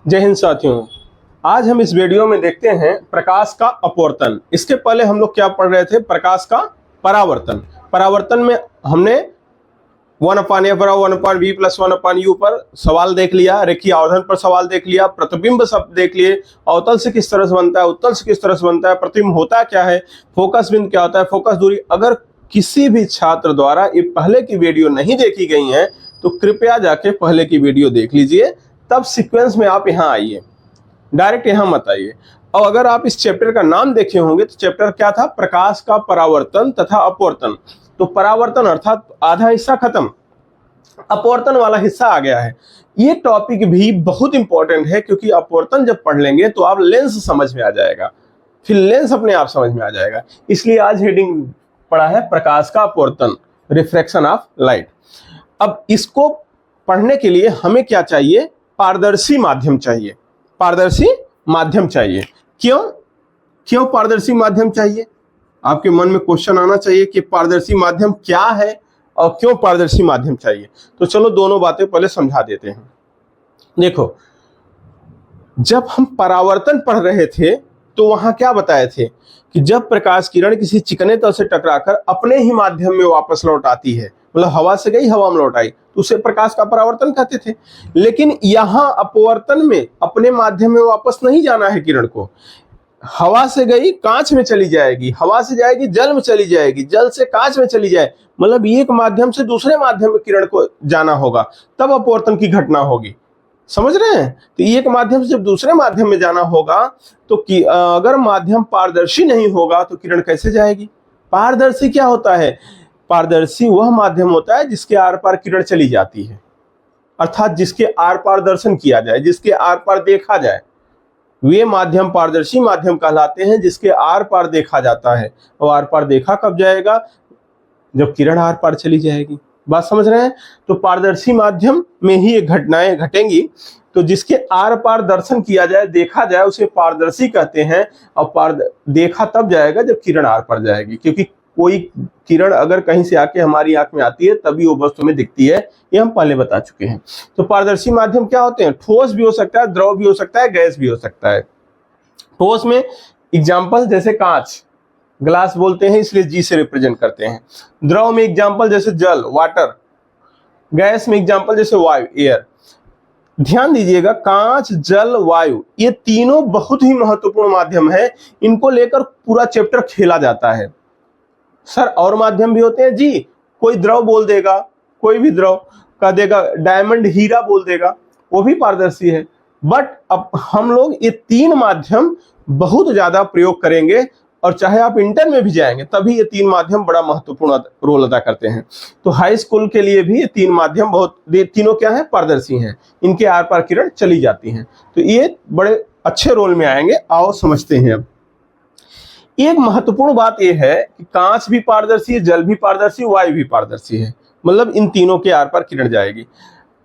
जय हिंद साथियों। आज हम इस वीडियो में देखते हैं प्रकाश का अपवर्तन। इसके पहले हम लोग क्या पढ़ रहे थे? प्रकाश का परावर्तन। परावर्तन में हमने 1/f/1/v+1/u पर सवाल देख लिया, रेखीय आवर्धन पर सवाल देख लिया, प्रतिबिंब शब्द देख लिए, अवतल से किस तरह से बनता है, उत्तल से किस तरह से बनता है, प्रतिबिंब होता क्या है, फोकस बिंदु क्या होता है, फोकस दूरी। अगर किसी भी छात्र द्वारा ये पहले की वीडियो नहीं देखी गई है तो कृपया जाके पहले की वीडियो देख लीजिए, तब सीक्वेंस में आप यहाँ आइए, डायरेक्ट यहाँ मत आइए। और अगर आप इस चैप्टर का नाम देखे होंगे तो चैप्टर क्या था? प्रकाश का परावर्तन तथा अपवर्तन। तो परावर्तन अर्थात आधा हिस्सा खत्म, अपवर्तन वाला हिस्सा आ गया है। ये टॉपिक भी बहुत इंपॉर्टेंट है क्योंकि अपवर्तन जब पढ़ लेंगे तो आप लेंस समझ में आ जाएगा, फिर लेंस अपने आप समझ में आ जाएगा। इसलिए आज हेडिंग पढ़ा है प्रकाश का अपवर्तन, रिफ्रैक्शन ऑफ लाइट। अब इसको पढ़ने के लिए हमें क्या चाहिए? पारदर्शी माध्यम चाहिए। पारदर्शी माध्यम चाहिए। क्यों पारदर्शी माध्यम चाहिए? आपके मन में क्वेश्चन आना चाहिए कि पारदर्शी माध्यम क्या है और क्यों पारदर्शी माध्यम चाहिए। तो चलो दोनों बातें पहले समझा देते हैं। देखो, जब हम परावर्तन पढ़ रहे थे तो वहां क्या बताए थे कि जब प्रकाश किरण किसी चिकने तल से टकराकर अपने ही माध्यम में वापस लौट आती है, मतलब हवा से गई हवा में लौट आई, तो उसे प्रकाश का परावर्तन कहते थे। लेकिन यहाँ अपवर्तन में अपने माध्यम में वापस नहीं जाना है किरण को। हवा से गई कांच में चली जाएगी, हवा से जाएगी जल में चली जाएगी, जल से कांच में चली जाए, मतलब एक माध्यम से दूसरे माध्यम में किरण को जाना होगा, तब अपवर्तन की घटना होगी। समझ रहे हैं? तो एक माध्यम से जब दूसरे माध्यम में जाना होगा तो अगर माध्यम पारदर्शी नहीं होगा तो किरण कैसे जाएगी? पारदर्शी क्या होता है? पारदर्शी वह माध्यम होता है जिसके आर पार किरण चली जाती है, अर्थात जिसके आर पार दर्शन किया जाए, जिसके आर पार देखा जाए, वे माध्यम पारदर्शी माध्यम कहलाते हैं जिसके आर पार देखा जाता है। और आर पार देखा कब जाएगा? जब किरण आर पार चली जाएगी। बात समझ रहे हैं? तो पारदर्शी माध्यम में ही ये घटनाएं घटेंगी। तो जिसके आर पार दर्शन किया जाए, देखा जाए, उसे पारदर्शी कहते हैं। और देखा तब जाएगा जब किरण आर पार जाएगी, क्योंकि कोई किरण अगर कहीं से आके हमारी आंख में आती है तभी वो वस्तु में दिखती है, ये हम पहले बता चुके हैं। तो पारदर्शी माध्यम क्या होते हैं? ठोस भी हो सकता है, द्रव भी हो सकता है, गैस भी हो सकता है। ठोस में एग्जाम्पल जैसे कांच, ग्लास बोलते हैं इसलिए जी से रिप्रेजेंट करते हैं। द्रव में एग्जाम्पल जैसे जल, वाटर। गैस में एग्जाम्पल जैसे वायु, एयर। ध्यान दीजिएगा, कांच, जल, वायु, ये तीनों बहुत ही महत्वपूर्ण माध्यम है। इनको लेकर पूरा चैप्टर खेला जाता है। सर और माध्यम भी होते हैं जी, कोई द्रव बोल देगा, कोई भी द्रव कह देगा, डायमंड हीरा बोल देगा, वो भी पारदर्शी है। बट अब हम लोग ये तीन माध्यम बहुत ज्यादा प्रयोग करेंगे, और चाहे आप इंटर में भी जाएंगे तभी ये तीन माध्यम बड़ा महत्वपूर्ण रोल अदा करते हैं। तो हाई स्कूल के लिए भी ये तीन माध्यम तीनों क्या है? पारदर्शी हैं। इनके आर पार किरण चली जाती हैं, तो ये बड़े अच्छे रोल में आएंगे। आओ समझते हैं। अब एक महत्वपूर्ण बात यह है कि कांच भी पारदर्शी है, जल भी पारदर्शी, वायु भी पारदर्शी है, मतलब इन तीनों के आर पार किरण जाएगी।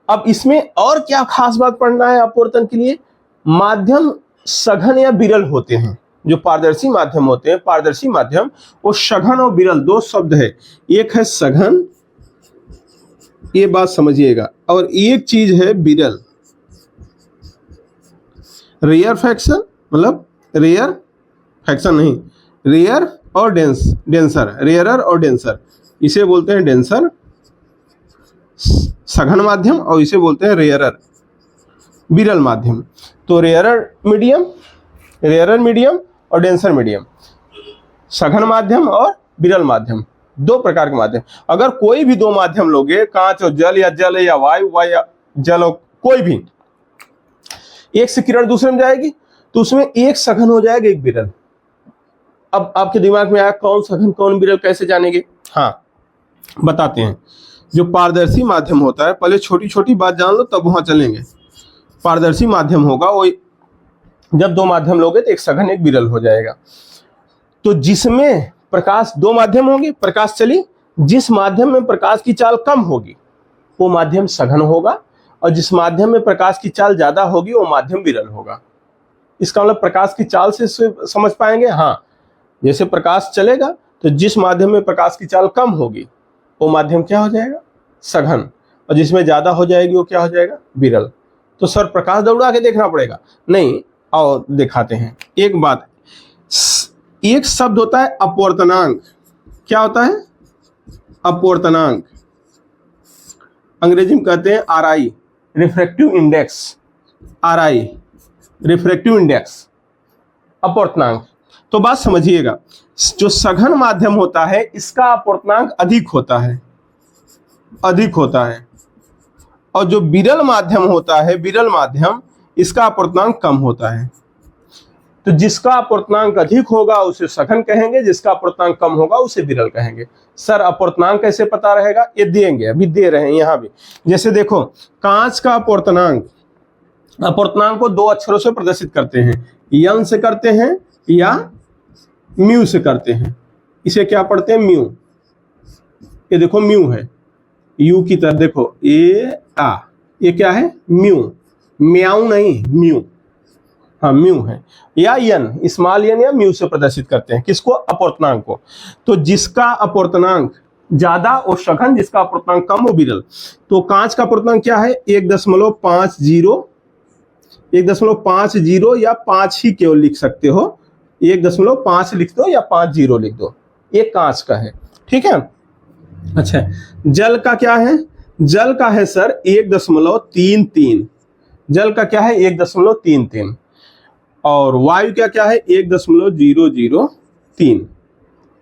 अब इसमें और क्या खास बात पढ़ना है अपवर्तन के लिए? माध्यम सघन या विरल होते हैं। जो पारदर्शी माध्यम होते हैं, पारदर्शी माध्यम, वो सघन और विरल दो शब्द है। एक है सघन, ये बात समझिएगा, और एक चीज है विरल। रेयर फ्रैक्शन, मतलब रेयर फ्रैक्शन नहीं, रेयर और डेंसर, रेयरर और डेंसर, इसे बोलते हैं डेंसर सघन माध्यम, और इसे बोलते हैं रेयरर विरल माध्यम। तो रेयरर मीडियम और डेंसर मीडियम, सघन माध्यम और विरल माध्यम, दो प्रकार के माध्यम। अगर कोई भी दो माध्यम लोगे, कांच और जल, या जल या वायु या जल और कोई भी, एक से किरण दूसरे में जाएगी तो उसमें एक सघन हो जाएगा, एक विरल। अब आपके दिमाग में आया कौन सघन कौन विरल, कैसे जानेंगे? हाँ, बताते हैं। जो पारदर्शी माध्यम होता है, पहले छोटी छोटी बात जान लो तब वहां चलेंगे। पारदर्शी माध्यम होगा वो जब दो माध्यम लोगे तो एक सघन एक विरल हो जाएगा। तो जिसमें प्रकाश, दो माध्यम होंगे, प्रकाश चली, जिस माध्यम में प्रकाश की चाल कम होगी वो माध्यम सघन होगा, और जिस माध्यम में प्रकाश की चाल ज्यादा होगी वो माध्यम विरल होगा। इसका मतलब प्रकाश की चाल से समझ पाएंगे। हाँ, जैसे प्रकाश चलेगा तो जिस माध्यम में प्रकाश की चाल कम होगी वो माध्यम क्या हो जाएगा? सघन, और जिसमें ज्यादा हो जाएगी वो क्या हो जाएगा? विरल। तो सर प्रकाश दौड़ा के देखना पड़ेगा? नहीं, आओ दिखाते हैं। एक बात, एक शब्द होता है अपवर्तनांक। क्या होता है? अपवर्तनांक। अंग्रेजी में कहते हैं RI, refractive index. RI, refractive index, अपवर्तनांक। तो बात समझिएगा, जो सघन माध्यम होता है इसका अपवर्तनांक अधिक होता है, अधिक होता है, और जो विरल माध्यम होता है, विरल माध्यम, इसका अपवर्तनांक कम होता है। तो जिसका अपवर्तनांक अधिक होगा उसे सघन कहेंगे, जिसका अपवर्तनांक कम होगा उसे विरल कहेंगे। सर अपवर्तनांक कैसे पता रहेगा? ये देंगे, अभी दे रहे हैं यहां भी। जैसे देखो, कांच का अपवर्तनांक, अपवर्तनांक को दो अक्षरों से प्रदर्शित करते हैं, यन से करते हैं या म्यू से करते हैं। इसे क्या पढ़ते हैं? म्यू। ये देखो म्यू है, यू की तरह देखो, ये क्या है? म्यू, म्याऊ नहीं, म्यू। हाँ म्यू है, या यन, स्मॉल यन या म्यू से प्रदर्शित करते हैं। किसको? अपवर्तनांक को। तो जिसका अपवर्तनांक ज्यादा वो सघन, जिसका अपवर्तनांक कम वो विरल। तो कांच का अपवर्तनांक क्या है? 1.50, 1.50 या 5 ही केवल लिख सकते हो, 1.5 लिख दो या 50 लिख दो, ये कांच का है। ठीक है। अच्छा, जल का क्या है? जल का है सर 1.33। जल का क्या है? 1.33। और वायु का क्या है? 1.003।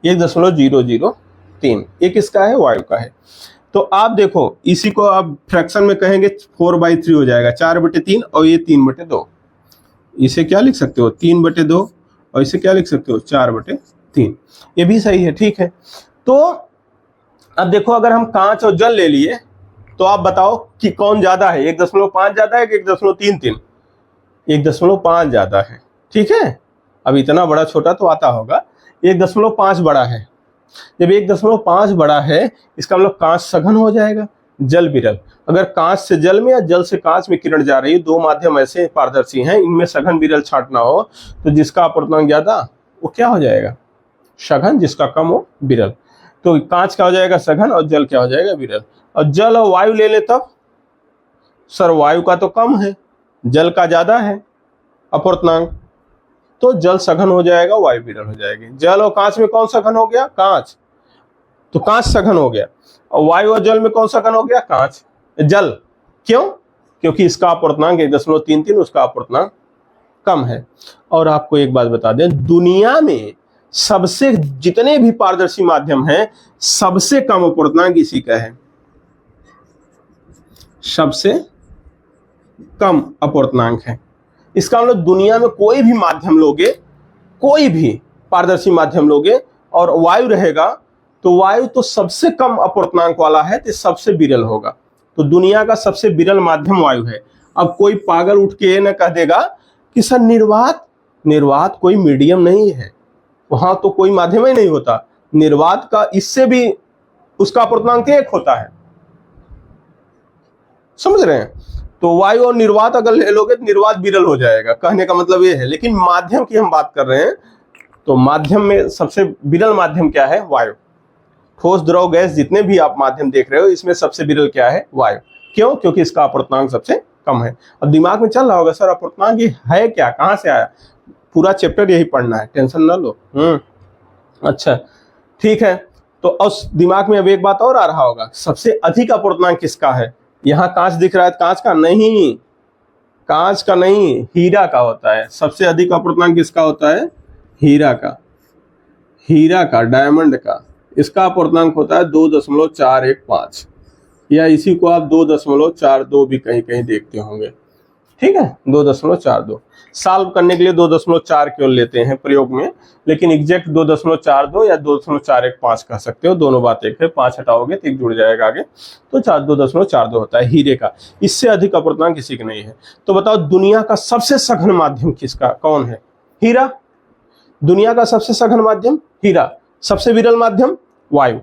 1.003 ये किसका है? वायु का है। तो आप देखो, इसी को आप फ्रैक्शन में कहेंगे 4/3 हो जाएगा, 4/3, और ये 3/2। इसे क्या लिख सकते हो? 3/2, और इसे क्या लिख सकते हो? 4/3। ये भी सही है। ठीक है। तो अब देखो, अगर हम कांच और जल ले लिए तो आप बताओ कि कौन ज्यादा है? 1.5 ज्यादा है कि 1.33? 1.5 ज्यादा है। ठीक है। अब इतना बड़ा छोटा तो आता होगा, 1.5 बड़ा है। जब 1.5 बड़ा है, इसका मतलब कांच सघन हो जाएगा, जल विरल। अगर कांच से जल में या जल से कांच में किरण जा रही है, दो माध्यम ऐसे पारदर्शी हैं, इनमें सघन विरल छांटना हो तो जिसका अपवर्तनांक ज्यादा वो क्या हो जाएगा? सघन, जिसका कम हो विरल। तो कांच क्या हो जाएगा? सघन, और जल क्या हो जाएगा? विरल। और जल और वायु ले ले तब सर वायु का तो कम है, जल का ज्यादा है अपवर्तनांक, तो जल सघन हो जाएगा, वायु विरल हो जाएगी। जल और कांच में कौन सघन हो गया? कांच। तो कांच सघन हो गया। और वायु और जल में कौन सघन हो गया? कांच, जल। क्यों? क्योंकि इसका अपवर्तनांक 1.33, उसका अपवर्तनांक कम है। और आपको एक बात बता दें, दुनिया में सबसे, जितने भी पारदर्शी माध्यम हैं, सबसे कम अपवर्तनांक इसी का है, सबसे कम अपवर्तनांक है। इसका मतलब दुनिया में कोई भी माध्यम लोगे, कोई भी पारदर्शी माध्यम लोगे और वायु रहेगा, तो वायु तो सबसे कम अपवर्तनांक वाला है, तो सबसे विरल होगा। तो दुनिया का सबसे विरल माध्यम वायु है। अब कोई पागल उठ के ये न कह देगा कि सर निर्वात, निर्वात कोई मीडियम नहीं है, वहां तो कोई माध्यम ही नहीं होता। निर्वात का इससे भी उसका अपवर्तनांक 1 होता है, समझ रहे हैं? तो वायु और निर्वात अगर ले लोगे तो निर्वात विरल हो जाएगा, कहने का मतलब ये है। लेकिन माध्यम की हम बात कर रहे हैं, तो माध्यम में सबसे विरल माध्यम क्या है? वायु। ठोस, द्रव, गैस, जितने भी आप माध्यम देख रहे हो, इसमें सबसे विरल क्या है? वायु। क्यों? क्योंकि इसका अपवर्तनांक सबसे कम है। अब दिमाग में चल रहा होगा सर अपवर्तनांक ये है क्या, कहां से आया? पूरा चैप्टर यही पढ़ना है, टेंशन ना लो। अच्छा ठीक है। तो उस दिमाग में अब एक बात और आ रहा होगा, सबसे अधिक अपवर्तनांक किसका है? यहां कांच दिख रहा है, कांच का नहीं, कांच का नहीं, हीरा का होता है। सबसे अधिक अपवर्तनांक किसका होता है? हीरा का, हीरा का, डायमंड का। इसका अपवर्तनांक होता है 2.415, या इसी को आप 2.42 भी कहीं कहीं देखते होंगे। ठीक है, 2.42। सॉल्व करने के लिए 2.4 केवल लेते हैं प्रयोग में, लेकिन एग्जैक्ट 2.42 या 2.415 कह सकते हो, दोनों बात एक है। 5 हटाओगे तो 1 जुड़ जाएगा आगे, तो 2.42 होता है हीरे का। इससे अधिक अपवर्तनांक किसी का नहीं है। तो बताओ दुनिया का सबसे सघन माध्यम किसका, कौन है? हीरा। दुनिया का सबसे सघन माध्यम हीरा, सबसे विरल माध्यम वायु।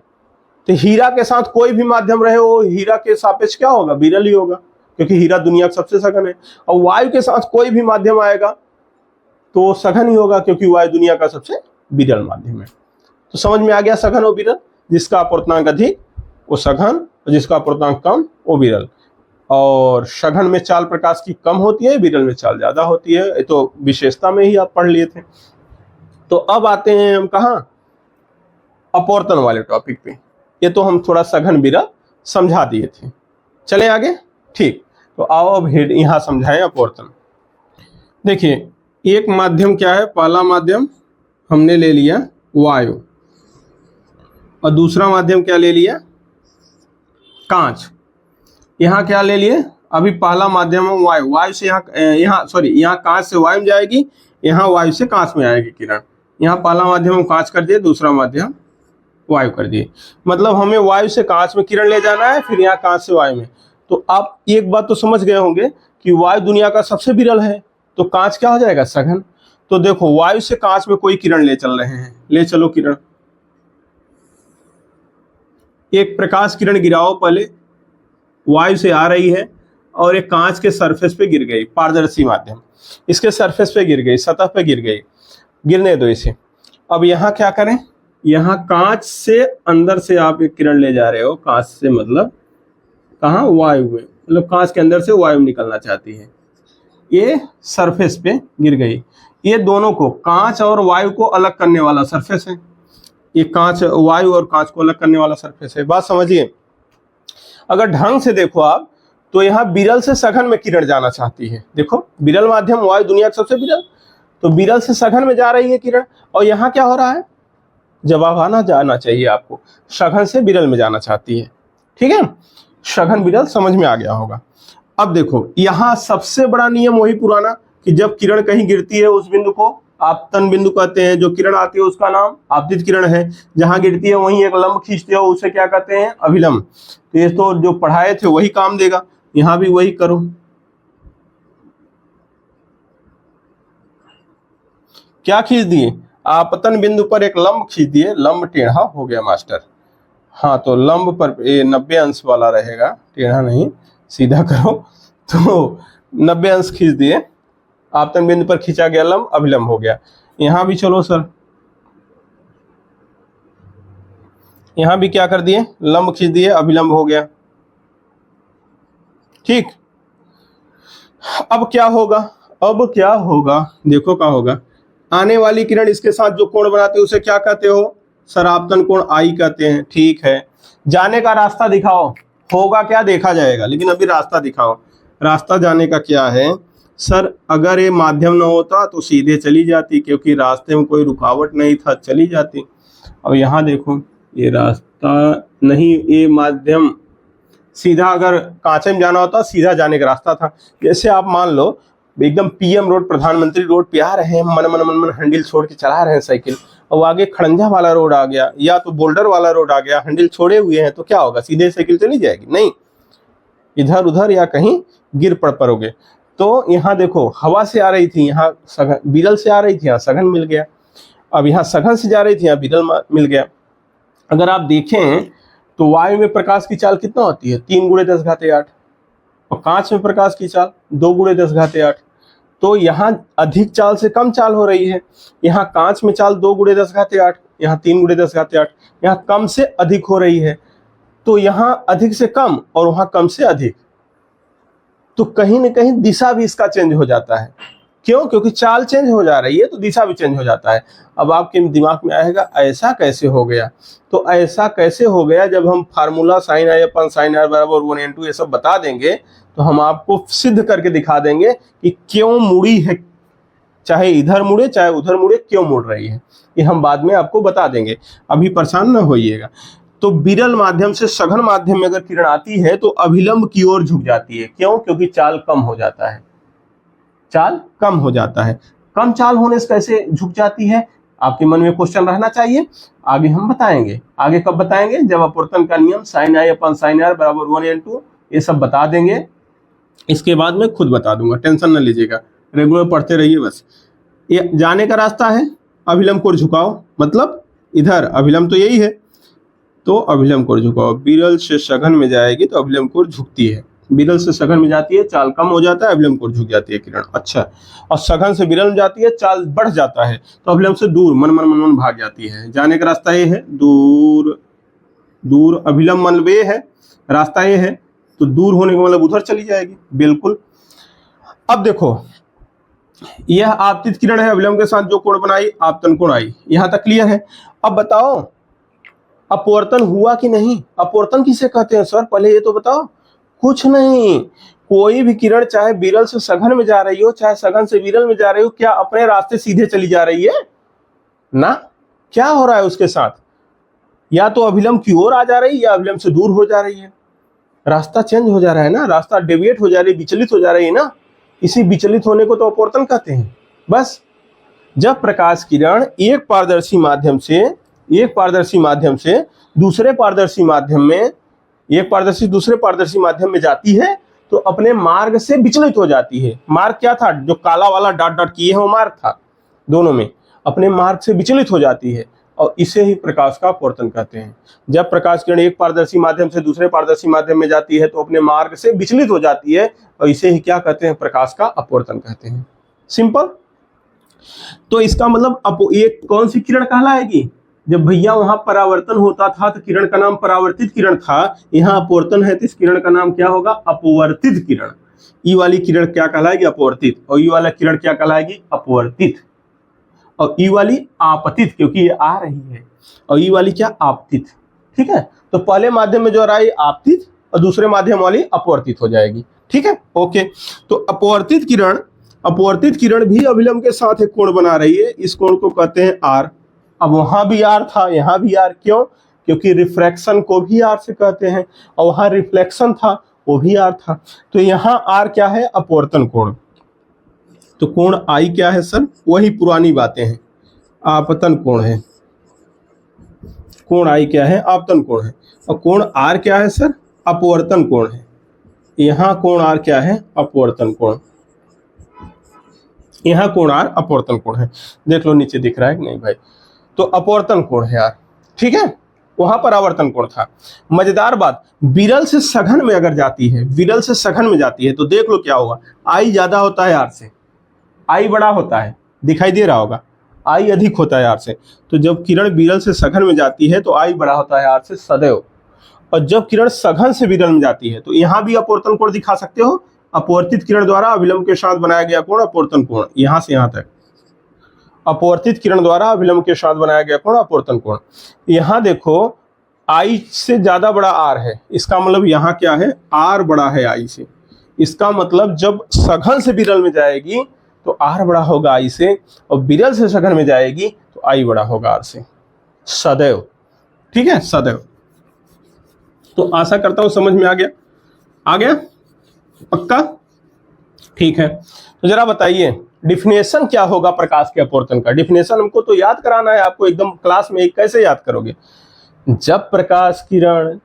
तो हीरा के साथ कोई भी माध्यम रहे वो हीरा के सापेक्ष क्या होगा? विरल ही होगा, क्योंकि हीरा दुनिया का सबसे सघन है। और वायु के साथ कोई भी माध्यम आएगा तो सघन ही होगा, क्योंकि वायु दुनिया का सबसे विरल माध्यम है। तो समझ में आ गया सघन और विरल। जिसका अपवर्तनांक अधिक वो सघन, और जिसका अपवर्तनांक कम वो विरल। और सघन में चाल प्रकाश की कम होती है, विरल में चाल ज्यादा होती है। ये तो विशेषता में ही आप पढ़ लिए थे। तो अब आते हैं हम कहाँ, अपवर्तन वाले टॉपिक पे। ये तो हम थोड़ा सघन विरल समझा दिए थे। चलें आगे, ठीक। तो आओ अब हेड यहाँ समझाएं अपवर्तन। देखिए एक माध्यम क्या है, पहला माध्यम हमने ले लिया वायु, और दूसरा माध्यम क्या ले लिया, कांच। यहाँ क्या ले लिए, अभी पहला माध्यम है वायु, वायु से यहाँ कांच से वायु में जाएगी, यहाँ वायु से कांच में आएगी किरण। यहाँ पहला माध्यम हम कांच कर दिए, दूसरा माध्यम वायु कर दिए। मतलब हमें वायु से कांच में किरण ले जाना है, फिर यहाँ कांच से वायु में। तो आप एक बात तो समझ गए होंगे कि वायु दुनिया का सबसे विरल है, तो कांच क्या हो जाएगा, सघन। तो देखो वायु से कांच में कोई किरण ले चल रहे हैं, ले चलो किरण। एक प्रकाश किरण गिराओ, पहले वायु से आ रही है और एक कांच के सरफेस पे गिर गई, पारदर्शी माध्यम, इसके सरफेस पे गिर गई, सतह पे गिर गई, गिरने दो इसे। अब यहाँ क्या करें, यहाँ कांच से अंदर से आप एक किरण ले जा रहे हो, कांच से मतलब कहाँ, वायु में, मतलब कांच के अंदर से वायु निकलना चाहती है, ये सरफेस पे गिर गई। ये दोनों को, कांच और वायु को अलग करने वाला सरफेस है, ये कांच, वायु और कांच को अलग करने वाला सरफेस है। बात समझिए, अगर ढंग से देखो आप तो यहाँ विरल से सघन में किरण जाना चाहती है। देखो विरल माध्यम वायु दुनिया का सबसे विरल, तो विरल से सघन में जा रही है किरण, और यहाँ क्या हो रहा है, जवाब आना जाना चाहिए आपको, सघन से विरल में जाना चाहती है। ठीक है, सघन विरल समझ में आ गया होगा। अब देखो यहाँ सबसे बड़ा नियम वही पुराना कि जब किरण कहीं गिरती है उस बिंदु को आपतन बिंदु कहते हैं, जो किरण आती है उसका नाम आपतित किरण है, जहां गिरती है वहीं एक लंब खींचते हो उसे क्या कहते हैं, अभिलंब। तो ये तो जो पढ़ाए थे वही काम देगा, यहां भी वही करो। क्या खींच दिए, आपतन बिंदु पर एक लंब खींच दिए, लंब टेढ़ा हो गया मास्टर। हाँ तो लंब पर 90 अंश वाला रहेगा, टेढ़ा नहीं, सीधा करो। तो 90 अंश खींच दिए, आपतन बिंदु पर खींचा गया लंब अभिलंब हो गया। यहां भी चलो सर, यहां भी क्या कर दिए, लंब खींच दिए, अभिलंब हो गया। ठीक, अब क्या होगा, अब क्या होगा, देखो क्या होगा, आने वाली किरण इसके साथ जो कोण बनाते हैं उसे क्या कहते हो, सर आपतन कोण आई कहते हैं। ठीक है, जाने का रास्ता दिखाओ, होगा क्या देखा जाएगा, लेकिन अभी रास्ता दिखाओ। रास्ता जाने का क्या है सर, अगर ये माध्यम न होता तो सीधे चली जाती, क्योंकि रास्ते में कोई रुकावट नहीं था, चली जाती। अब यहाँ देखो ये रास्ता नहीं, ये माध्यम सीधा, अगर कांचे में जाना होता सीधा जाने का रास्ता था। जैसे आप मान लो एकदम पीएम रोड, प्रधानमंत्री रोड पे आ रहे हैं, मन मन मन मन हैंडल छोड़ के चला रहे हैं साइकिल, और आगे खड़ंजा वाला रोड आ गया या तो बोल्डर वाला रोड आ गया, हैंडल छोड़े हुए हैं, तो क्या होगा, सीधे साइकिल चली जाएगी, नहीं, इधर उधर या कहीं गिर पड़ोगे। तो यहाँ देखो हवा से आ रही थी, यहाँ सघन विरल से आ रही थी, यहाँ सघन मिल गया। अब यहाँ सघन से जा रही थी, यहाँ विरल मिल गया। अगर आप देखें तो वायु में प्रकाश की चाल कितना होती है, 3 × 10⁸, और कांच में प्रकाश की चाल 2 × 10⁸। तो यहाँ अधिक चाल से कम चाल हो रही है, यहाँ कांच में चाल 2 × 10⁸, यहाँ 3 × 10⁸, यहाँ कम से अधिक हो रही है। तो यहाँ अधिक से कम और वहाँ कम से अधिक, तो कहीं न कहीं दिशा भी इसका चेंज हो जाता है। क्यों, क्योंकि चाल चेंज हो जा रही है तो दिशा भी चेंज हो जाता है। अब आपके दिमाग में आएगा ऐसा कैसे हो गया, तो ऐसा कैसे हो गया, जब हम formula sin i / sin r = 1/2 ये सब बता देंगे तो हम आपको सिद्ध करके दिखा देंगे कि क्यों मुड़ी है, चाहे इधर मुड़े चाहे उधर मुड़े, क्यों मुड़ रही है, ये हम बाद में आपको बता देंगे, अभी परेशान न होइएगा। तो विरल माध्यम से सघन माध्यम में अगर किरण आती है तो अभिलंब की ओर झुक जाती है। क्यों, क्योंकि चाल कम हो जाता है, चाल कम हो जाता है। कम चाल होने से कैसे झुक जाती है, आपके मन में क्वेश्चन रहना चाहिए, आगे हम बताएंगे। आगे कब बताएंगे, जब अपवर्तन का नियम sin i / sin r = 1/2 ये सब बता देंगे, इसके बाद में खुद बता दूंगा, टेंशन न लीजिएगा, रेगुलर पढ़ते रहिए बस। ये जाने का रास्ता है, अभिलंब को झुकाओ, मतलब इधर अभिलंब तो यही है, तो अभिलंब को झुकाओ। विरल से सघन में जाएगी तो अभिलंब को झुकती है, विरल से सघन में जाती है चाल कम हो जाता है, अभिलंब को झुक जाती है किरण। अच्छा, और सघन से विरल में जाती है चाल बढ़ जाता है, तो अभिलंब से दूर मन मन मन मन भाग जाती है। जाने का रास्ता ये है, दूर दूर, अभिलंब मतलब ये है, रास्ता ये है, तो दूर होने का मतलब उधर चली जाएगी, बिल्कुल। अब देखो, यह आपतित किरण है, अविलंब के साथ जो कोण बनाई आपतन कोण आई, यहां तक क्लियर है। अब बताओ अपवर्तन हुआ कि नहीं? अपवर्तन किसे कहते हैं सर, पहले ये तो बताओ। कुछ नहीं, कोई भी किरण चाहे विरल से सघन में जा रही हो, चाहे सघन से विरल में जा रही हो, क्या अपने रास्ते सीधे चली जा रही है ना? क्या हो रहा है उसके साथ? या तो अभिलंब की ओर आ जा रही है या अभिलंब से दूर हो जा रही है, रास्ता चेंज हो जा रहा है ना, रास्ता डेविएट हो जा रही है, विचलित हो जा रही है ना। इसी विचलित होने को तो अपवर्तन कहते हैं। बस जब प्रकाश किरण एक पारदर्शी माध्यम से दूसरे पारदर्शी माध्यम में, एक पारदर्शी दूसरे पारदर्शी माध्यम में जाती है तो अपने मार्ग से विचलित हो जाती है। मार्ग क्या था? जो काला वाला डॉट डॉट किए हैं वो मार्ग था, दोनों में अपने मार्ग से विचलित हो जाती है, और इसे ही प्रकाश का अपवर्तन कहते हैं। जब प्रकाश किरण एक पारदर्शी माध्यम से दूसरे पारदर्शी माध्यम में जाती है तो अपने मार्ग से विचलित हो जाती है, और इसे ही क्या कहते हैं? प्रकाश का अपवर्तन कहते हैं। सिंपल। तो इसका मतलब एक कौन सी किरण कहलाएगी? जब भैया वहां परावर्तन होता था तो किरण का नाम परावर्तित किरण था, यहाँ अपवर्तन है तो इस किरण का नाम क्या होगा? अपवर्तित किरण। ई वाली किरण क्या कहलाएगी? अपवर्तित। और ई वाला किरण क्या कहलाएगी? अपवर्तित। और ई वाली आपतित, क्योंकि ये आ रही है, और ई वाली क्या? आपतित। ठीक है, तो पहले माध्यम में जो आ रहा है आपतित और दूसरे माध्यम वाली अपवर्तित हो जाएगी। ठीक है, ओके। तो अपवर्तित किरण भी अभिलंब के साथ एक कोण बना रही है, इस कोण को कहते हैं आर। अब वहां भी आर था, यहाँ भी आर, क्यों? क्योंकि रिफ्रैक्शन को भी आर से कहते हैं, और वहां रिफ्लेक्शन था वो भी आर था। तो यहाँ आर क्या है? अपवर्तन कोण। तो कोण आई क्या है सर? वही पुरानी बातें हैं, आपतन कोण है। कोण आई क्या है? आपतन कोण है। और कोण आर क्या है सर? अपवर्तन कोण है। यहाँ कोण आर क्या है? अपवर्तन कोण। यहाँ कोण आर अपवर्तन कोण है। देख लो नीचे दिख रहा है कि नहीं भाई? तो अपवर्तन कोण है यार, ठीक है। वहां पर आवर्तन कोण था। मजेदार बात, विरल से सघन में अगर जाती है, विरल से सघन में जाती है तो देख लो क्या होगा? आई ज्यादा होता है आर से, आई बड़ा होता है, दिखाई दे रहा होगा, आई अधिक होता है आर से। तो जब किरण विरल से सघन में जाती है तो आई बड़ा होता है आर से सदैव। और जब किरण सघन से विरल में जाती है तो यहाँ भी अपवर्तन कोण दिखा सकते हो। अपवर्तित किरण द्वारा अभिलंब के साथ बनाया गया कोण अपवर्तन कोण, यहां से यहां तक। अपवर्तित किरण द्वारा अभिलंब के साथ बनाया गया कोण अपवर्तन कोण। यहां देखो आई से ज्यादा बड़ा आर है, इसका मतलब यहाँ क्या है? आर बड़ा है आई से। इसका मतलब जब सघन से विरल में जाएगी तो आर बड़ा होगा आई से, और विरल से सघन में जाएगी तो आई बड़ा होगा आर से, सदैव। ठीक है, सदैव। तो आशा करता हूं समझ में आ गया। आ गया पक्का? ठीक है, तो जरा बताइए डिफिनेशन क्या होगा प्रकाश के अपवर्तन का? डिफिनेशन हमको तो याद कराना है आपको एकदम क्लास में, कैसे याद करोगे? जब प्रकाश किरण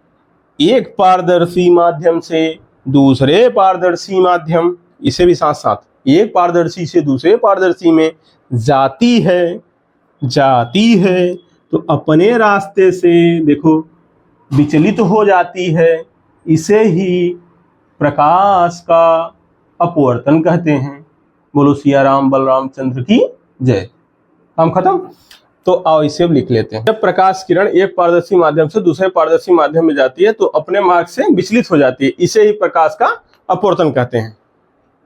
एक पारदर्शी माध्यम से दूसरे पारदर्शी माध्यम, इसे भी साथ साथ, एक पारदर्शी से दूसरे पारदर्शी में जाती है तो अपने रास्ते से देखो विचलित हो जाती है, इसे ही प्रकाश का अपवर्तन कहते हैं। बोलो सिया राम बलराम चंद्र की जय। हम खत्म। तो आओ इसे लिख लेते हैं। जब प्रकाश किरण एक पारदर्शी माध्यम से दूसरे पारदर्शी माध्यम में जाती है तो अपने मार्ग से विचलित हो जाती है, इसे ही प्रकाश का अपवर्तन कहते हैं।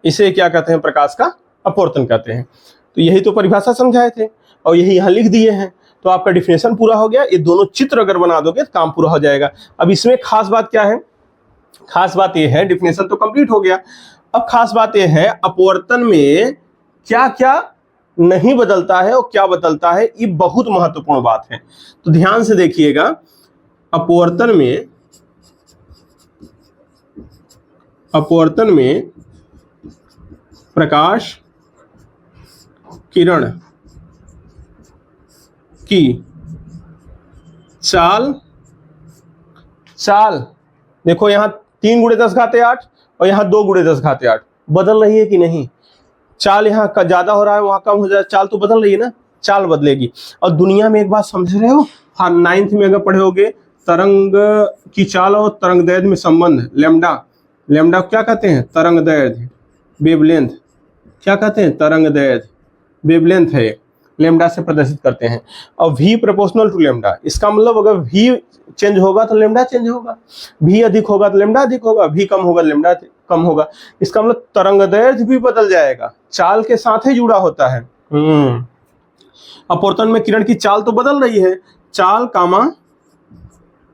इसे क्या कहते हैं? प्रकाश का अपवर्तन कहते हैं। तो यही तो परिभाषा समझाए थे और यही यहाँ लिख दिए हैं। तो आपका डिफिनेशन पूरा हो गया। ये दोनों चित्र अगर बना दोगे तो काम पूरा हो जाएगा। अब इसमें खास बात क्या है? खास बात यह है, डिफिनेशन तो कंप्लीट हो गया, अब खास बात यह है अपवर्तन में क्या क्या नहीं बदलता है और क्या बदलता है, ये बहुत महत्वपूर्ण बात है। तो ध्यान से देखिएगा, अपवर्तन में प्रकाश किरण की चाल देखो, यहां 3 × 10⁸ और यहाँ 2 × 10⁸ बदल रही है कि नहीं? चाल यहाँ का ज्यादा हो रहा है, वहां कम हो जाए, चाल तो बदल रही है ना, चाल बदलेगी। और दुनिया में एक बात समझ रहे हो, हाँ 9th में अगर पढ़े होगे तरंग की चाल और तरंग दैर्ध्य में संबंध, लैम्डा क्या कहते हैं? तरंग दैर्ध्य। वेवलेंथ क्या कहते हैं? तरंग दैर्ध्य। वेवलेंथ है। लेमडा से प्रदर्शित करते हैं। और v प्रोपोर्शनल टू लेमडा, इसका मतलब अगर v चेंज होगा तो लेमडा चेंज होगा, v अधिक होगा तो लेमडा अधिक होगा, v कम होगा तो लेमडा कम होगा। इसका मतलब तरंगदैर्घ्य भी बदल जाएगा, चाल के साथ ही जुड़ा होता है। अपवर्तन में किरण की चाल तो बदल रही है, चाल कामा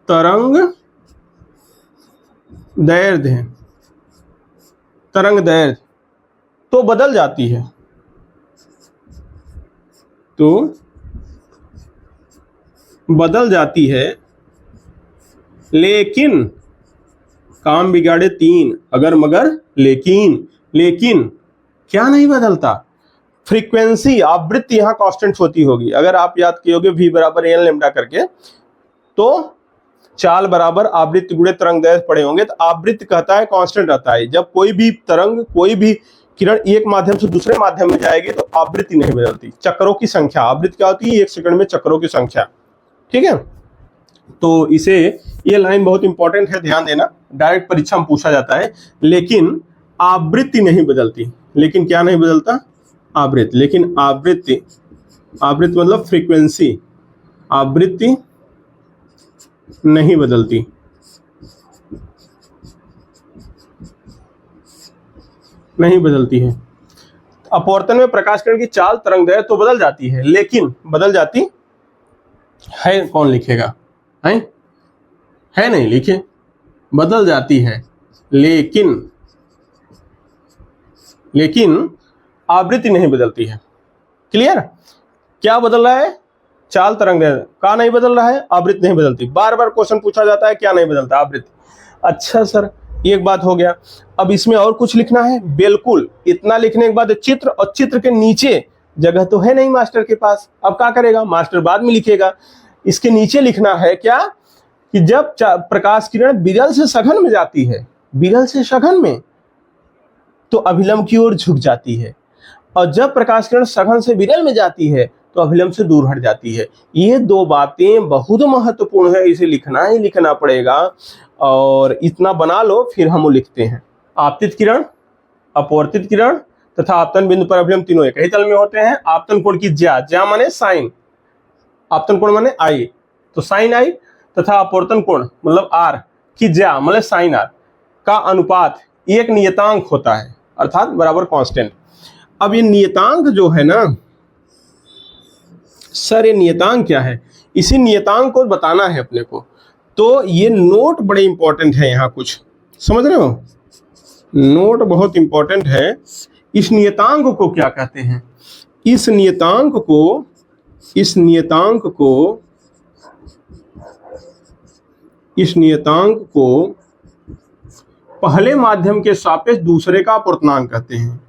तरंग दैर्घ्य, तरंग दैर्घ्य तो बदल जाती है, तो बदल जाती है, लेकिन काम बिगाड़े तीन, अगर मगर लेकिन, लेकिन क्या नहीं बदलता, फ्रीक्वेंसी आवृत्ति यहां कांस्टेंट होती होगी। अगर आप याद कियोगे v बराबर एन लेमडा करके, तो चाल बराबर आवृत्ति गुणे तरंग दैर्घ्य पढ़े होंगे, तो आवृत्ति कहता है कांस्टेंट रहता है। जब कोई भी तरंग, कोई भी किरण एक माध्यम से दूसरे माध्यम में जाएगी तो आवृत्ति नहीं बदलती, चक्रों की संख्या, आवृत्ति क्या होती है, एक सेकंड में चक्रों की संख्या। ठीक है, तो इसे, ये लाइन बहुत इंपॉर्टेंट है, ध्यान देना, डायरेक्ट परीक्षा में पूछा जाता है। लेकिन आवृत्ति नहीं बदलती, लेकिन क्या नहीं बदलता, आवृत्ति, लेकिन आवृत्ति, आवृत्ति मतलब फ्रीक्वेंसी, आवृत्ति नहीं बदलती, नहीं बदलती है। अपवर्तन में प्रकाश किरण की चाल तरंगदैर्घ्य तो बदल जाती है, लेकिन बदल जाती है, कौन लिखेगा, है नहीं लिखे, बदल जाती है, लेकिन, लेकिन आवृत्ति नहीं बदलती है। क्लियर, क्या बदल रहा है, चाल तरंगदैर्घ्य, का नहीं बदल रहा है, आवृत्ति नहीं बदलती। बार बार क्वेश्चन पूछा जाता है क्या नहीं बदलता, आवृत्ति। अच्छा सर, एक बात हो गया, अब इसमें और कुछ लिखना है, बिल्कुल। इतना लिखने के बाद चित्र, और चित्र के नीचे जगह तो है नहीं मास्टर के पास, अब क्या करेगा, मास्टर बाद में लिखेगा। इसके नीचे लिखना है क्या, कि जब प्रकाश किरण विरल से सघन में जाती है, विरल से सघन में, तो अभिलंब की ओर झुक जाती है, और जब प्रकाश किरण सघन से विरल में जाती है तो अभिलंब से दूर हट जाती है। ये दो बातें बहुत महत्वपूर्ण है, इसे लिखना ही लिखना पड़ेगा, और इतना बना लो, फिर हम लिखते हैं। आपतित किरण, अपवर्तित किरण तथा आपतन बिंदु पर अभिलंब तीनों एक ही तल में होते हैं। आपतन कोण की ज्या, ज्या माने साइन, आपतन कोण माने आई, तो साइन आई, तथा अपवर्तन कोण मतलब आर की ज्या मतलब साइन आर का अनुपात एक नियतांक होता है, अर्थात बराबर कांस्टेंट। अब ये नियतांक जो है ना सर, ये नियतांक क्या है, इसी नियतांक को बताना है अपने को, तो ये नोट बड़े इंपॉर्टेंट है, यहाँ कुछ समझ रहे हो, नोट बहुत इंपॉर्टेंट है। इस नियतांक को क्या कहते हैं, इस नियतांक को, इस नियतांक को, इस नियतांक को पहले माध्यम के सापेक्ष दूसरे का अपवर्तनांक कहते हैं।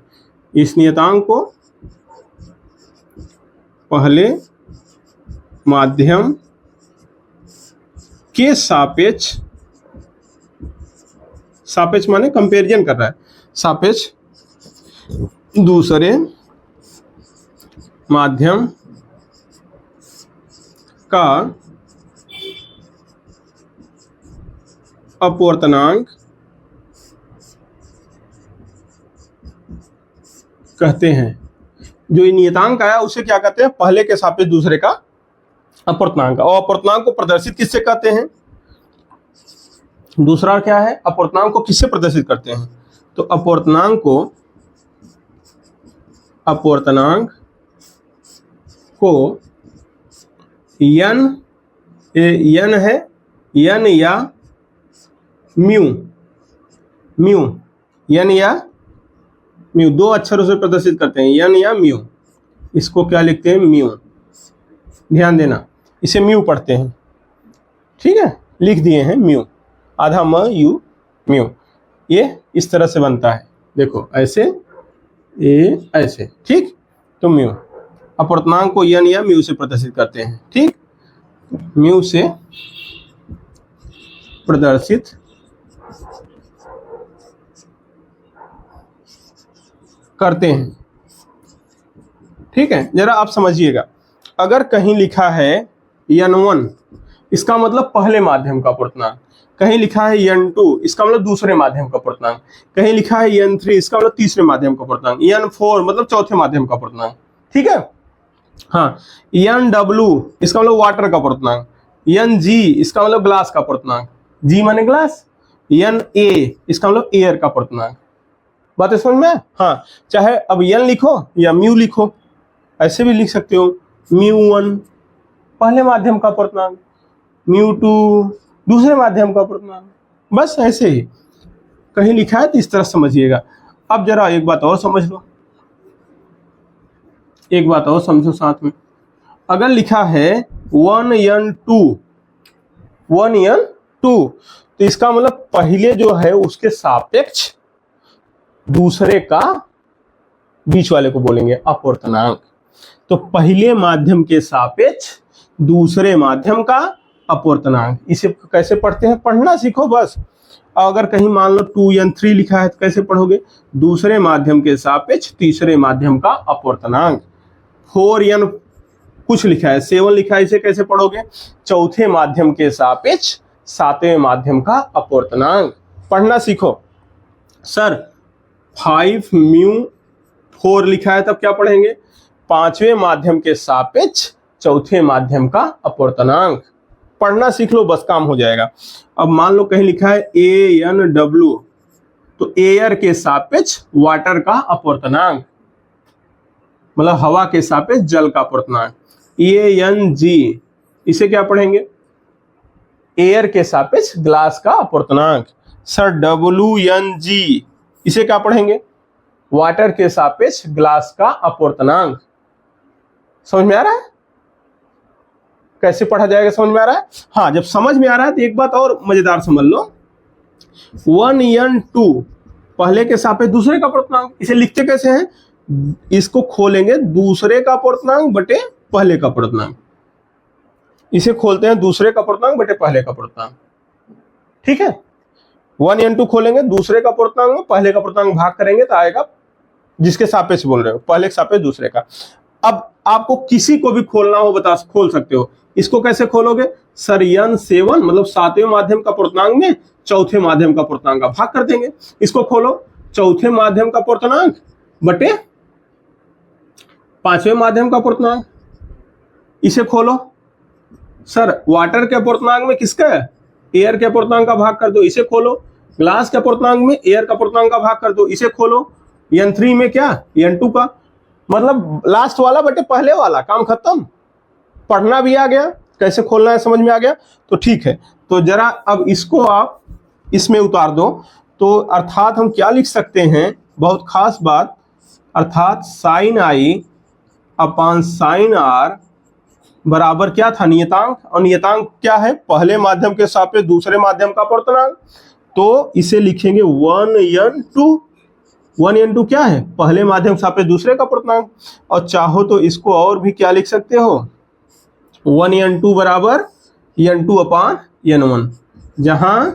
इस नियतांक को पहले माध्यम के सापेक्ष, सापेक्ष माने कंपैरिजन कर रहा है, सापेक्ष दूसरे माध्यम का अपवर्तनांक कहते हैं। जो नियतांक आया उसे क्या कहते हैं, पहले के सापेक्ष दूसरे का अपवर्तनांक। और अपवर्तनांक को प्रदर्शित किससे कहते हैं, दूसरा क्या है, अपवर्तनांक को किससे प्रदर्शित करते हैं, तो अपवर्तनांक को, अपवर्तनांक को यन, यन है, यन या म्यू, म्यू, यन या म्यू, दो अक्षरों से प्रदर्शित करते हैं, यन या म्यू। इसको क्या लिखते हैं, म्यू, ध्यान देना, इसे म्यू पढ़ते हैं, ठीक है, लिख दिए हैं म्यू, आधा म यू म्यू। ये इस तरह से बनता है, देखो ऐसे, ये ऐसे, ठीक, तो म्यू। अपवर्तनांक को यन या म्यू से प्रदर्शित करते हैं, ठीक, म्यू से प्रदर्शित करते हैं, ठीक है। जरा आप समझिएगा, अगर कहीं लिखा है n1, इसका मतलब पहले माध्यम का अपवर्तनांक, कहीं लिखा है n2, इसका मतलब दूसरे माध्यम का अपवर्तनांक, कहीं लिखा है n3, इसका मतलब तीसरे माध्यम का अपवर्तनांक, n4 मतलब चौथे माध्यम का अपवर्तनांक, ठीक है। हाँ, एन डब्ल्यू इसका मतलब वाटर का अपूर्णांक, एन जी इसका मतलब ग्लास का अपूर्णांक, जी माने ग्लास, एन ए इसका मतलब एयर का अपूर्णांक। बात समझ में? हाँ, चाहे अब एन लिखो या म्यू लिखो, ऐसे भी लिख सकते हो। म्यू वन पहले माध्यम का अपूर्णांक, म्यू टू दूसरे माध्यम का अपूर्णांक, बस ऐसे ही कहीं लिखा है तो इस तरह समझिएगा। अब जरा एक बात और समझ लो, एक बात और समझो साथ में। अगर लिखा है 1n2 तो इसका मतलब पहले जो है उसके सापेक्ष दूसरे का बीच वाले को बोलेंगे अपूर्णांक। तो पहले माध्यम के सापेक्ष दूसरे माध्यम का अपूर्णांक, इसे कैसे पढ़ते हैं पढ़ना सीखो बस। अगर कहीं मान लो 2n3 लिखा है तो कैसे पढ़ोगे? दूसरे माध्यम के सापेक्ष तीसरे माध्यम का अपूर्णांक। 4n कुछ लिखा है, 7 लिखा है, इसे कैसे पढ़ोगे? चौथे माध्यम के सापेक्ष सातवें माध्यम का अपूर्णांक। पढ़ना सीखो। सर 5 म्यू 4 लिखा है तब क्या पढ़ेंगे? पांचवें माध्यम के सापेक्ष चौथे माध्यम का अपूर्णांक। पढ़ना सीख लो बस, काम हो जाएगा। अब मान लो कहीं लिखा है ANW तो एयर के सापेक्ष वाटर का अपूर्णांक, मतलब हवा के सापेक्ष जल का अपूर्णांक। ANG इसे क्या पढ़ेंगे? एयर के सापेक्ष ग्लास का अपूर्णांक। सर WNG इसे क्या पढ़ेंगे? वाटर के सापेक्ष ग्लास का अपूर्णांक। समझ में आ रहा है कैसे पढ़ा जाएगा? समझ में आ रहा है? हाँ, जब समझ में आ रहा है तो एक बात और मजेदार समझ लो, 1n2 पहले के सापेक्ष दूसरे का अपूर्णांक। इसे लिखते कैसे हैं? इसको खोलेंगे दूसरे का अपूर्णांक बटे पहले का अपूर्णांक, इसे खोलते हैं दूसरे का अपूर्णांक बटे पहले का अपूर्णांक। ठीक है, 1n2 खोलेंगे दूसरे का अपूर्णांक में पहले का अपूर्णांक भाग करेंगे तो आएगा जिसके सापेक्ष बोल रहे हो, पहले के सापेक्ष दूसरे का। अब आपको किसी को भी खोलना हो बता खोल सकते हो। इसको कैसे खोलोगे? सर n7 मतलब सातवें माध्यम का अपूर्णांक में चौथे माध्यम का अपूर्णांक का भाग कर देंगे। इसको खोलो, चौथे माध्यम का अपूर्णांक बटे पांचवें माध्यम का अपूर्णांक। इसे खोलो, सर वाटर के अपूर्णांक में किसका है? एयर के अपूर्णांक का भाग कर दो। इसे खोलो, ग्लास के अपूर्णांक में एयर का अपूर्णांक का भाग कर दो। इसे खोलो, n3 में क्या? n2 का, मतलब लास्ट वाला बटे पहले वाला, काम खत्म। पढ़ना भी आ गया, कैसे खोलना है समझ में आ गया, तो ठीक है। तो जरा अब इसको आप इसमें उतार दो। तो अर्थात हम क्या लिख सकते हैं? बहुत खास बात, अर्थात sine I upon sine R बराबर क्या था? नियतांक। और नियतांक क्या है? पहले माध्यम के सापेक्ष दूसरे माध्यम का अपूर्णांक। तो इसे लिखेंगे 1n2। 1n2 क्या है? पहले माध्यम सापेक्ष दूसरे का अपूर्णांक। और चाहो तो इसको और भी क्या लिख सकते हो? 1n2 बराबर n2 अपान n1, जहां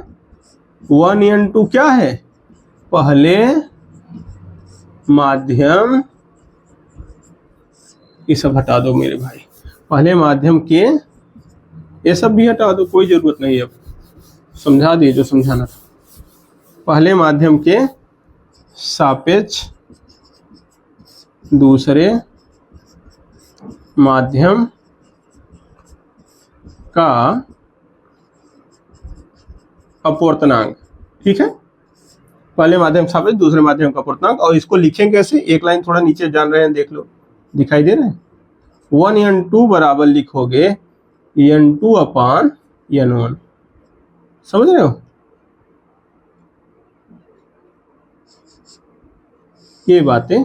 1n2 क्या है? पहले माध्यम, ये सब हटा दो मेरे भाई, पहले माध्यम के ये सब भी हटा दो, कोई जरूरत नहीं है, अब समझा दिए जो समझाना था। पहले माध्यम के सापेक्ष दूसरे माध्यम का अपूर्णांक। ठीक है, पहले माध्यम सापेक्ष दूसरे माध्यम का अपूर्णांक। और इसको लिखेंगे कैसे? एक लाइन थोड़ा नीचे जान रहे हैं, देख लो, दिखाई दे रहे हैं। 1n2 बराबर लिखोगे n2 अपान n1। समझ रहे हो ये बातें?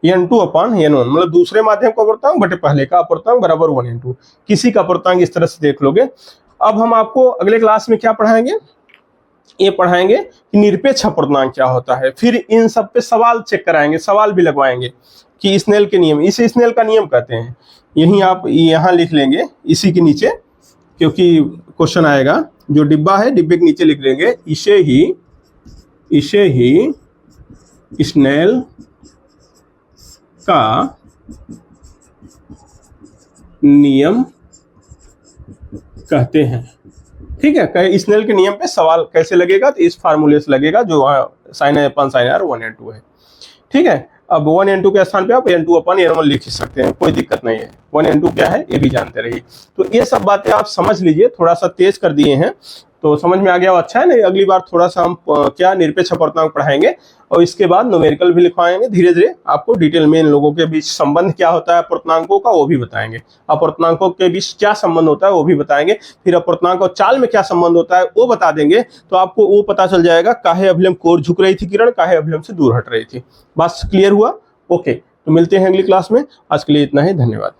n2 अपान n1 मतलब दूसरे माध्यम का अपूर्णांक बटे पहले का अपूर्णांक बराबर 1n2। किसी का अपूर्णांक इस तरह से देख लोगे। अब हम आपको अगले क्लास में क्या पढ़ाएंगे? ये पढ़ाएंगे कि निरपेक्ष अपूर्णांक क्या होता है। फिर इन सब पे सवाल चेक कराएंगे, सवाल भी लगवाएंगे कि स्नेल के नियम, इसे स्नेल का नियम कहते हैं। यही आप यहाँ लिख लेंगे इसी के नीचे, क्योंकि क्वेश्चन आएगा। जो डिब्बा है डिब्बे के नीचे लिख लेंगे इसे ही स्नेल का नियम कहते हैं। ठीक है, स्नेल के नियम पे सवाल कैसे लगेगा? तो इस फार्मूले से लगेगा जो sine A upon sine R 1n2 है। ठीक है, अब 1n2 के स्थान पे आप n2/n1 लिख ही सकते हैं, कोई दिक्कत नहीं है। 1n2 क्या है ये भी जानते रहिए। तो ये सब बातें आप समझ लीजिए, थोड़ा सा तेज कर दिए हैं तो समझ में आ गया, अच्छा है ना। अगली बार थोड़ा सा हम क्या निरपेक्ष अपूर्णांक पढ़ाएंगे और इसके बाद न्यूमेरिकल भी लिखवाएंगे। धीरे धीरे आपको डिटेल में इन लोगों के बीच संबंध क्या होता है अपूर्णांकों का वो भी बताएंगे, अपूर्णांकों के बीच क्या संबंध होता है वो भी बताएंगे, फिर अपूर्णांक और चाल में क्या संबंध होता है वो बता देंगे। तो आपको वो पता चल जाएगा काहे अभिलंब की ओर झुक रही थी किरण, काहे अभिलंब से दूर हट रही थी। बात क्लियर हुआ? ओके, तो मिलते हैं अगली क्लास में। आज के लिए इतना ही, धन्यवाद।